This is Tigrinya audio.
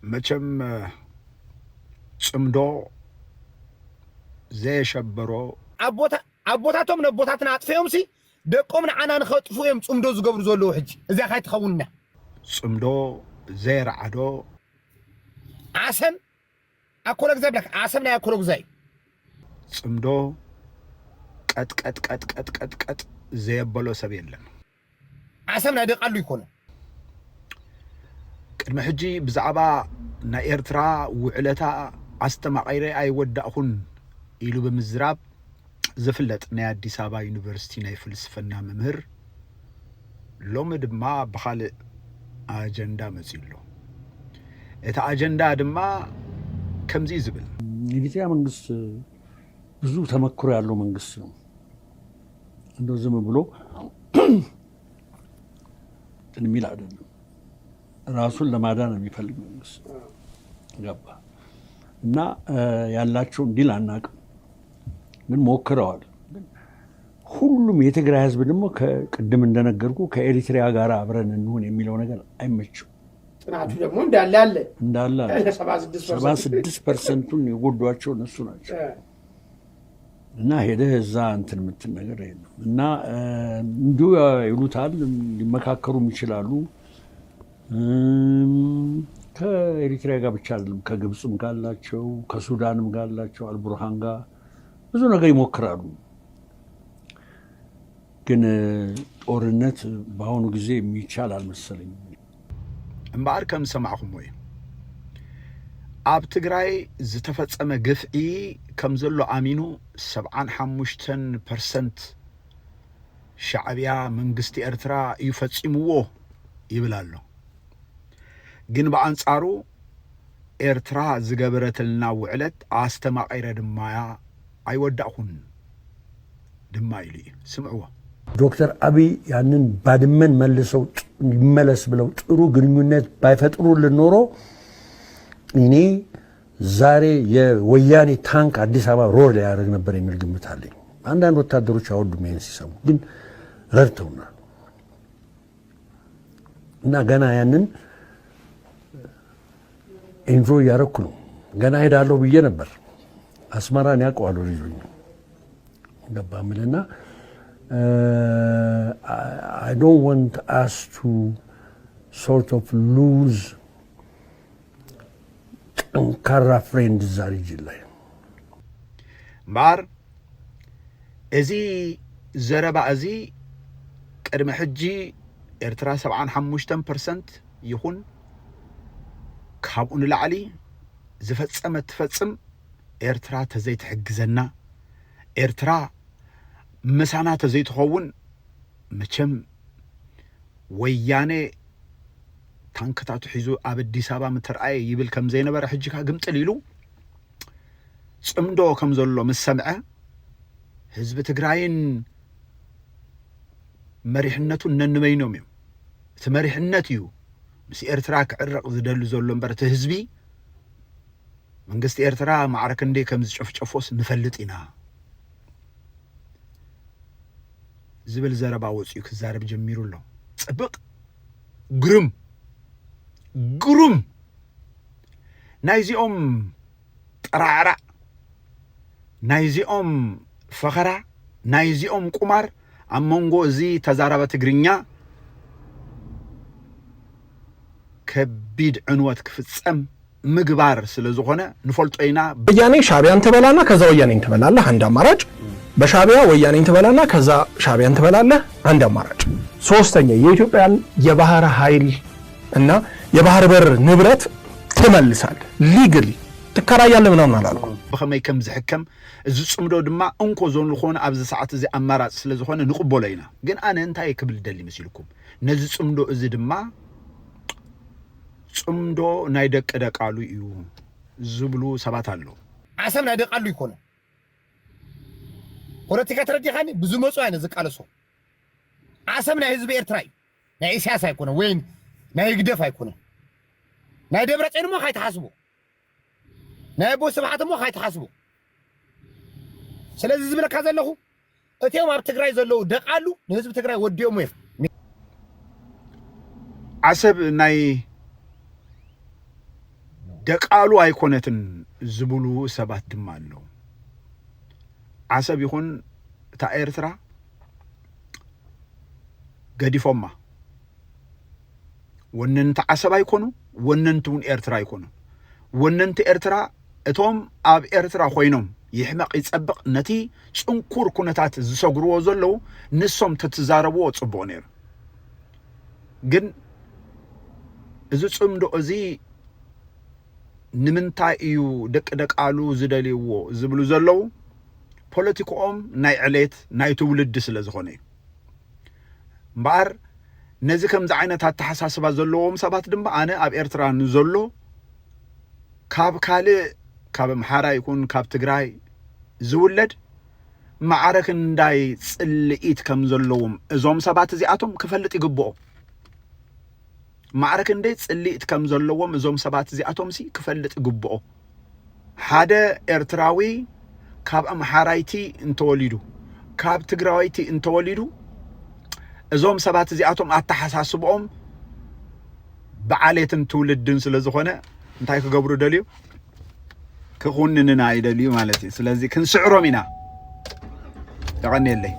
መቸም ጽምዶ ዘየሸበሮ አቦታቶም ነቦታትና አጥፈዮም ሲ ደቆም ንዓና ንኸጥፉ እዮም ጽምዶ ዝገብሩ ዘለዉ ሕጂ እዚያ ካይ ትኸውንና ጽምዶ ዘየረዓዶ ዓሰም አኮሎ ግዛይ ብላክ ዓሰም ናይ አኮሎ ግዛይ ጽምዶ ቀጥ ዘየበሎ ሰብ የለን ዓሰም ናይ ደቃሉ ይኮነ ቅድሚ ሕጂ ብዛዕባ ናይ ኤርትራ ውዕለታ አስተማቀይረ አይወዳእኹን ኢሉ በምዝራብ ዝፍለጥ ናይ አዲስ አበባ ዩኒቨርሲቲ ናይ ፍልስፍና መምህር ሎሚ ድማ ብኻልእ አጀንዳ መጺሎ እቲ አጀንዳ ድማ ከምዚ ዝብል የኢትዮጵያ መንግስት ብዙ ተመክሮ ያለው መንግስት ነው። እንደው ዝም ብሎ የሚል አይደለም። ራሱን ለማዳን የሚፈልግ መንግስት ገባ እና ያላቸውን ዲል አናውቅም፣ ግን ሞክረዋል። ሁሉም የትግራይ ህዝብ ደግሞ ከቅድም እንደነገርኩ ከኤሪትሪያ ጋር አብረን እንሁን የሚለው ነገር አይመችም። ጥናቱ ደግሞ እንዳለ 76% የጎዷቸው እነሱ ናቸው። እና ሄደህ እዛ እንትን የምትል ነገር የለም። እና እንዲሁ ይሉታል፣ ሊመካከሩም ይችላሉ። ከኤሪትሪያ ጋር ብቻ አይደለም፣ ከግብፅም ጋላቸው ከሱዳንም ጋላቸው አልቡርሃን ጋር ብዙ ነገር ይሞክራሉ። ግን ጦርነት በአሁኑ ጊዜ የሚቻል አልመሰለኝም። እምበኣር ከም ሰማዕኹም ወይ ኣብ ትግራይ ዝተፈጸመ ግፍዒ ከም ዘሎ ኣሚኑ 75% ሻዕብያ መንግስቲ ኤርትራ እዩ ፈጺምዎ ይብል ኣሎ። ግን በአንጻሩ ኤርትራ ዝገበረትልና ውዕለት አስተማቀይረ ድማ አይወዳእኹን ድማ ኢሉ ስምዕዎ። ዶክተር አብይ ያንን ባድመን መልሰው ይመለስ ብለው ጥሩ ግንኙነት ባይፈጥሩልን ኖሮ እኔ ዛሬ የወያኔ ታንክ አዲስ አበባ ሮር ሊያደርግ ነበር የሚል ግምት አለኝ። አንዳንድ ወታደሮች አወዱም ይሄን ሲሰሙ፣ ግን ረድተውናል። እና ገና ያንን ኢንጆይ ያደረኩ ነው። ገና ሄዳለሁ ብዬ ነበር። አስመራን ያውቀዋለሁ ልጁኝ ገባ ምልና I don't want us to sort of lose ጠንካራ ፍሬንድ እዛ ሪጅን ላይ እምበኣር እዚ ዘረባ እዚ ቅድሚ ሕጂ ኤርትራ 75% ይኹን ካብኡ ንላዕሊ ዝፈጸመ ትፈጽም ኤርትራ ተዘይትሕግዘና ኤርትራ መሳና ተዘይትኸውን መቸም ወያኔ ታንክታቱ ሒዙ ኣብ አዲስ አበባ ምትርአየ ይብል ከም ዘይነበረ ሕጂ ካ ግምጥል ኢሉ ጽምዶ ከም ዘሎ ምስ ሰምዐ ህዝቢ ትግራይን መሪሕነቱን ነንበይኖም እዮም። እቲ መሪሕነት እዩ ምስ ኤርትራ ክዕረቕ ዝደሊ ዘሎ እምበር እቲ ህዝቢ መንግስቲ ኤርትራ ማዕረክ እንዴ ከም ዝጨፍጨፎስ ንፈልጥ ኢና ዝብል ዘረባ ወፂኡ ክዛረብ ጀሚሩ ኣሎ። ጽብቕ ግሩም ናይዚኦም ጠራዕራ ናይዚኦም ፈኸራ ናይዚኦም ቁማር ኣብ መንጎ እዚ ተዛረበ ትግርኛ ከቢድ ዕንወት ክፍጸም ምግባር ስለዝኾነ ንፈልጦ ኢና። ወያኔ ሻዕቢያን ትበላና ከዛ ወያኔን ትበላለህ፣ አንድ አማራጭ። በሻዕቢያ ወያኔን ትበላና ከዛ ሻዕቢያን ትበላለህ፣ አንድ አማራጭ። ሶስተኛ የኢትዮጵያን የባህር ኃይል እና የባህር በር ንብረት ትመልሳል፣ ሊግል ትከራያለህ ምናምን አላልኩም። በከመይ ከም ዝሕከም እዚ ጽምዶ ድማ እንኮ ዞን ዝኾነ ኣብዚ ሰዓት እዚ ኣማራጭ ስለዝኾነ ንቕበሎ ኢና። ግን ኣነ እንታይ ክብል ደሊ መስልኩም ነዚ ጽምዶ እዚ ድማ ጽምዶ ናይ ደቀ ደቃሉ እዩ ዝብሉ ሰባት ኣለዉ። ዓሰብ ናይ ደቃሉ ይኮነ ፖለቲካ ተረዲኻኒ ብዙ መፁ አይነ ዝቃለሶ ዓሰብ ናይ ህዝቢ ኤርትራ እዩ፣ ናይ ኢሳያስ ኣይኮነ ወይ ናይ ግደፍ ኣይኮነ፣ ናይ ደብረጽዮን ሞ ካይተሓስቡ፣ ናይ ኣቦ ስብሓት ሞ ካይተሓስቡ። ስለዚ ዝብለካ ዘለኹ እቲኦም ኣብ ትግራይ ዘለዉ ደቃሉ ንህዝቢ ትግራይ ወዲኦም እዮም። ዓሰብ ናይ ደቃሉ አይኮነትን ዝብሉ ሰባት ድማ አለው ዓሰብ ይኹን እታ ኤርትራ ገዲፎማ ወነንቲ ዓሰብ አይኮኑ ወነንቱን ኤርትራ አይኮኑ ወነንቲ ኤርትራ እቶም ኣብ ኤርትራ ኮይኖም ይሕመቕ ይጸብቕ ነቲ ጽንኩር ኩነታት ዝሰግርዎ ዘለው ንሶም ተትዛረብዎ ጽቡቕ ነይሩ ግን እዚ ጽምዶ እዚ ንምንታይ እዩ ደቃሉ ዝደልይዎ ዝብሉ ዘለው ፖለቲካኦም ናይ ዕሌት ናይ ትውልድ ስለ ዝኾነ እምበኣር ነዚ ከምዚ ዓይነት ኣተሓሳስባ ዘለዎም ሰባት ድማ ኣነ ኣብ ኤርትራ ንዘሎ ካብ ካልእ ካብ ኣምሓራ ይኩን ካብ ትግራይ ዝውለድ ማዕረክ እንዳይ ጽልኢት ከም ዘለዎም እዞም ሰባት እዚኣቶም ክፈልጥ ይግብኦ ማዕረክ እንዳይ ጽልኢት ከም ዘለዎም እዞም ሰባት እዚኣቶም ሲ ክፈልጥ ይግብኦ ሓደ ኤርትራዊ ካብ ኣምሓራይቲ እንተወሊዱ ካብ ትግራዋይቲ እንተወሊዱ እዞም ሰባት እዚኣቶም ኣተሓሳስቦኦም በዓሌትን ትውልድን ስለ ዝኾነ እንታይ ክገብሩ ደልዩ ክኹንንና ይደልዩ ማለት እዩ ስለዚ ክንስዕሮም ኢና ተቐኒየለይ